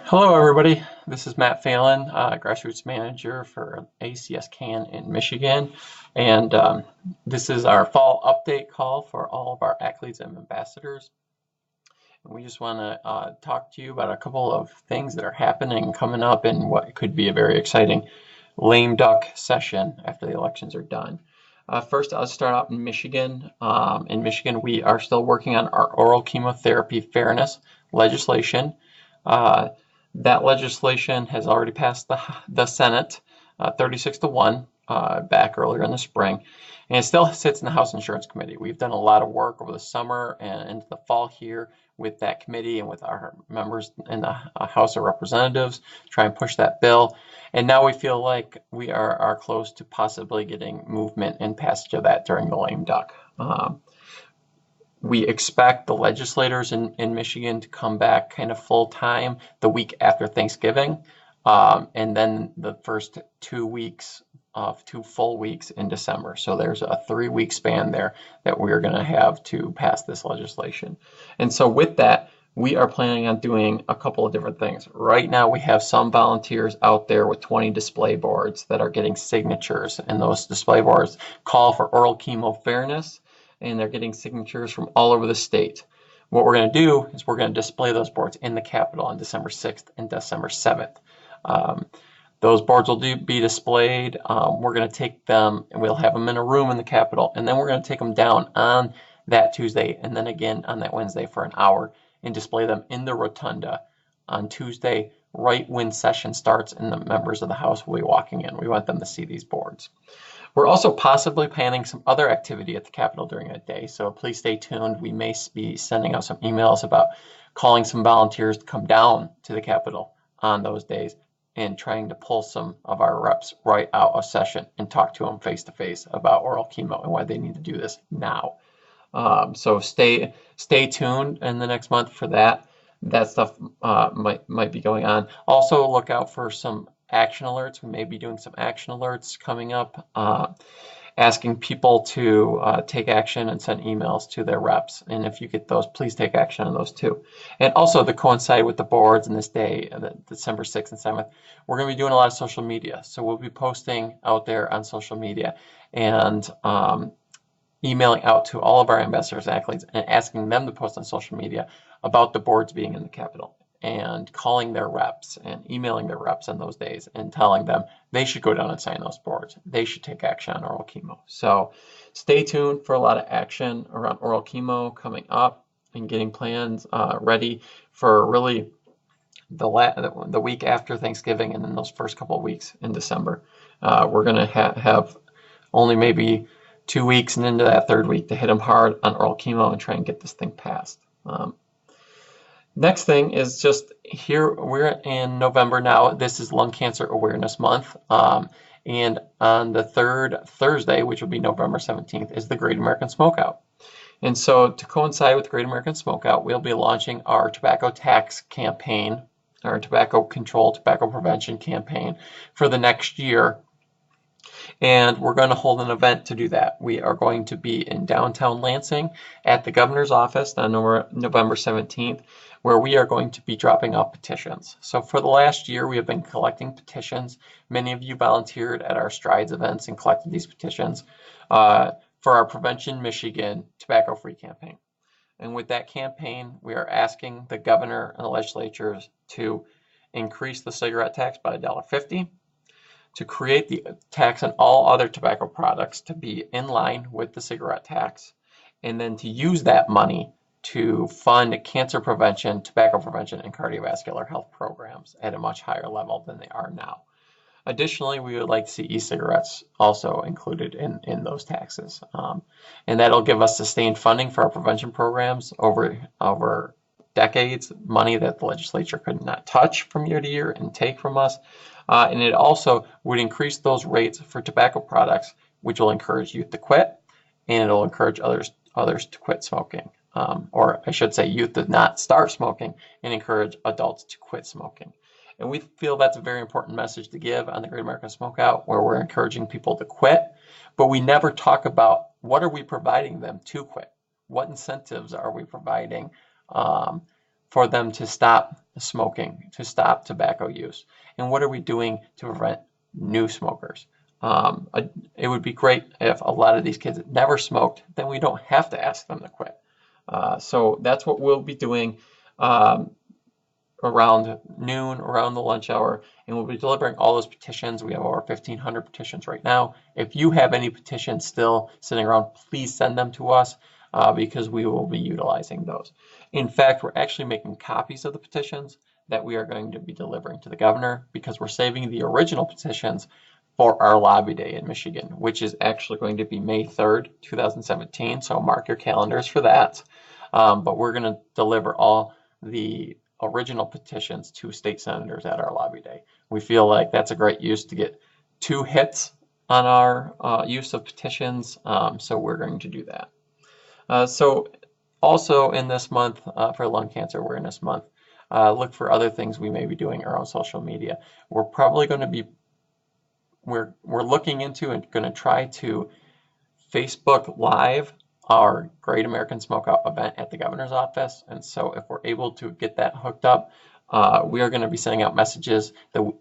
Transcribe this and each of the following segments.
Hello, everybody. This is Matt Phelan, Grassroots Manager for ACS CAN in Michigan. And this is our fall update call for all of our athletes and ambassadors. And we just want to talk to you about a couple of things that are happening coming up in what could be a very exciting lame duck session after the elections are done. First, I'll start out in Michigan. In Michigan, we are still working on our oral chemotherapy fairness legislation. Uh, that legislation has already passed the Senate, 36 to 1, back earlier in the spring, and it still sits in the House Insurance Committee. We've done a lot of work over the summer and into the fall here with that committee and with our members in the House of Representatives to try and push that bill. And now we feel like we are close to possibly getting movement and passage of that during the lame duck. We expect the legislators in Michigan to come back kind of full time the week after Thanksgiving, and then the first 2 full weeks in December. So there's a 3-week span there that we're going to have to pass this legislation. And so with that, we are planning on doing a couple of different things. Right now, we have some volunteers out there with 20 display boards that are getting signatures, and those display boards call for oral chemo fairness, and they're getting signatures from all over the state. What we're going to do is we're going to display those boards in the Capitol on December 6th and December 7th. Those boards will be displayed. We're going to take them and we'll have them in a room in the Capitol, and then we're going to take them down on that Tuesday and then again on that Wednesday for an hour and display them in the rotunda on Tuesday right when session starts, and the members of the House will be walking in. We want them to see these boards. We're also possibly planning some other activity at the Capitol during that day, so please stay tuned. We may be sending out some emails about calling some volunteers to come down to the Capitol on those days and trying to pull some of our reps right out of session and talk to them face to face about oral chemo and why they need to do this now. So stay tuned in the next month for that. That stuff might be going on. Also, look out for some action alerts. We may be doing some action alerts coming up, asking people to take action and send emails to their reps. And if you get those, please take action on those too. And also, to coincide with the boards and this day, December 6th and 7th, we're going to be doing a lot of social media. So we'll be posting out there on social media and emailing out to all of our ambassadors and athletes and asking them to post on social media about the boards being in the Capitol, and calling their reps and emailing their reps on those days and telling them they should go down and sign those boards. They should take action on oral chemo. So stay tuned for a lot of action around oral chemo coming up and getting plans ready for really the week after Thanksgiving and then those first couple of weeks in December. We're going to have only maybe 2 weeks and into that third week to hit them hard on oral chemo and try and get this thing passed. Next thing is just here, we're in November now. This is Lung Cancer Awareness Month. And on the third Thursday, which will be November 17th, is the Great American Smokeout. And so to coincide with the Great American Smokeout, we'll be launching our tobacco tax campaign, our tobacco control, tobacco prevention campaign for the next year. And we're going to hold an event to do that. We are going to be in downtown Lansing at the governor's office on November 17th, where we are going to be dropping off petitions. So for the last year, we have been collecting petitions. Many of you volunteered at our Strides events and collected these petitions for our Prevention Michigan tobacco-free campaign. And with that campaign, we are asking the governor and the legislatures to increase the cigarette tax by $1.50, to create the tax on all other tobacco products to be in line with the cigarette tax, and then to use that money to fund cancer prevention, tobacco prevention, and cardiovascular health programs at a much higher level than they are now. Additionally, we would like to see e-cigarettes also included in those taxes. And that'll give us sustained funding for our prevention programs over decades, money that the legislature could not touch from year to year and take from us. And it also would increase those rates for tobacco products, which will encourage youth to quit, and it'll encourage others to quit smoking. Or I should say youth to not start smoking and encourage adults to quit smoking. And we feel that's a very important message to give on the Great American Smokeout, where we're encouraging people to quit, but we never talk about what are we providing them to quit. What incentives are we providing for them to stop smoking, to stop tobacco use? And what are we doing to prevent new smokers? It would be great if a lot of these kids never smoked, then we don't have to ask them to quit. So that's what we'll be doing around noon, around the lunch hour, and we'll be delivering all those petitions. We have over 1,500 petitions right now. If you have any petitions still sitting around, please send them to us because we will be utilizing those. In fact, we're actually making copies of the petitions that we are going to be delivering to the governor because we're saving the original petitions for our lobby day in Michigan, which is actually going to be May 3rd, 2017. So mark your calendars for that. But we're going to deliver all the original petitions to state senators at our lobby day. We feel like that's a great use to get 2 hits on our use of petitions, so we're going to do that. So also in this month, for Lung Cancer Awareness Month, look for other things we may be doing around social media. We're probably going to be, we're looking into and going to try to Facebook Live our Great American Smoke Out event at the governor's office. And so if we're able to get that hooked up, we are going to be sending out messages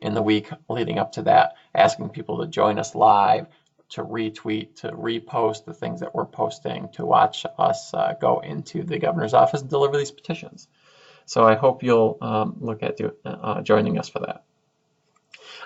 in the week leading up to that, asking people to join us live, to retweet, to repost the things that we're posting, to watch us go into the governor's office and deliver these petitions. So I hope you'll look at joining us for that.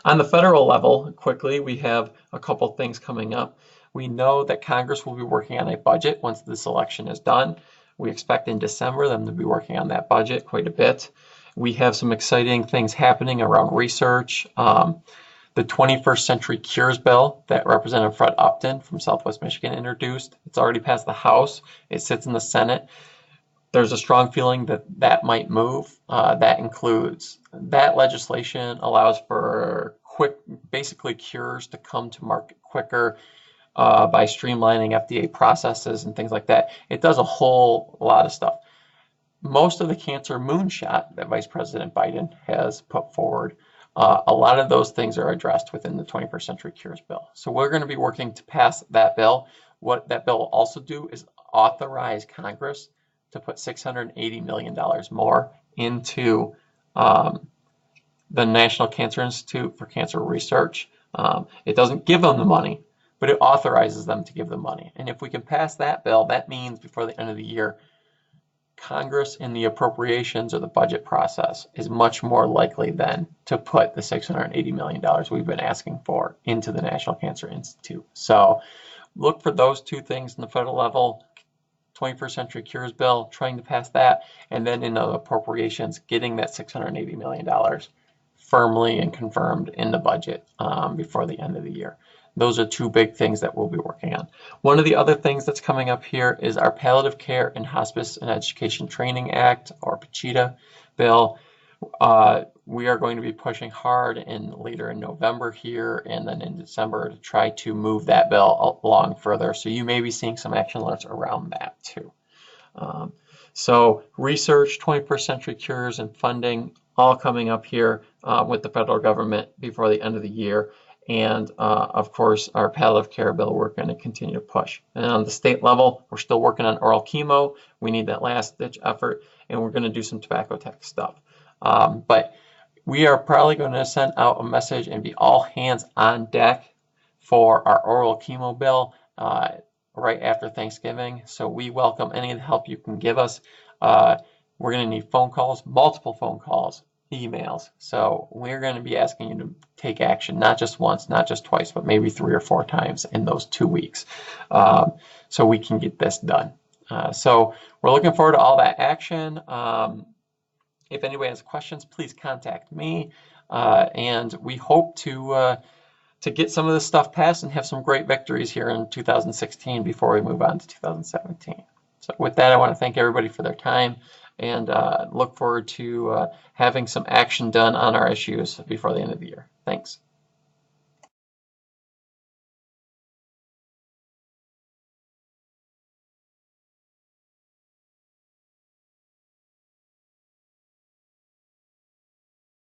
On the federal level, quickly, we have a couple things coming up. We know that Congress will be working on a budget once this election is done. We expect in December them to be working on that budget quite a bit. We have some exciting things happening around research. The 21st Century Cures Bill that Representative Fred Upton from Southwest Michigan introduced. It's already passed the House. It sits in the Senate. There's a strong feeling that that might move. That includes that legislation allows for basically cures to come to market quicker by streamlining FDA processes and things like that. It does a whole lot of stuff. Most of the cancer moonshot that Vice President Biden has put forward, a lot of those things are addressed within the 21st Century Cures Bill. So we're going to be working to pass that bill. What that bill will also do is authorize Congress to put $680 million more into the National Cancer Institute for Cancer Research. It doesn't give them the money, but it authorizes them to give them money. And if we can pass that bill, that means before the end of the year, Congress in the appropriations or the budget process is much more likely then to put the $680 million we've been asking for into the National Cancer Institute. So look for those 2 things in the federal level, 21st Century Cures Bill, trying to pass that, and then in the appropriations, getting that $680 million firmly and confirmed in the budget before the end of the year. Those are 2 big things that we'll be working on. One of the other things that's coming up here is our Palliative Care and Hospice and Education Training Act, or PACHETA bill. We are going to be pushing hard later in November here and then in December to try to move that bill along further. So you may be seeing some action alerts around that too. So research, 21st Century Cures, and funding all coming up here with the federal government before the end of the year. And of course, our palliative care bill, we're going to continue to push. And on the state level, we're still working on oral chemo. We need that last ditch effort, and we're going to do some tobacco tax stuff. But we are probably going to send out a message and be all hands on deck for our oral chemo bill right after Thanksgiving. So we welcome any of the help you can give us. We're going to need phone calls, multiple phone calls, emails. So we're going to be asking you to take action, not just once, not just twice, but maybe 3 or 4 times in those 2 weeks so we can get this done. So we're looking forward to all that action. If anybody has questions, please contact me. And we hope to get some of this stuff passed and have some great victories here in 2016 before we move on to 2017. So with that, I want to thank everybody for their time and look forward to having some action done on our issues before the end of the year. Thanks.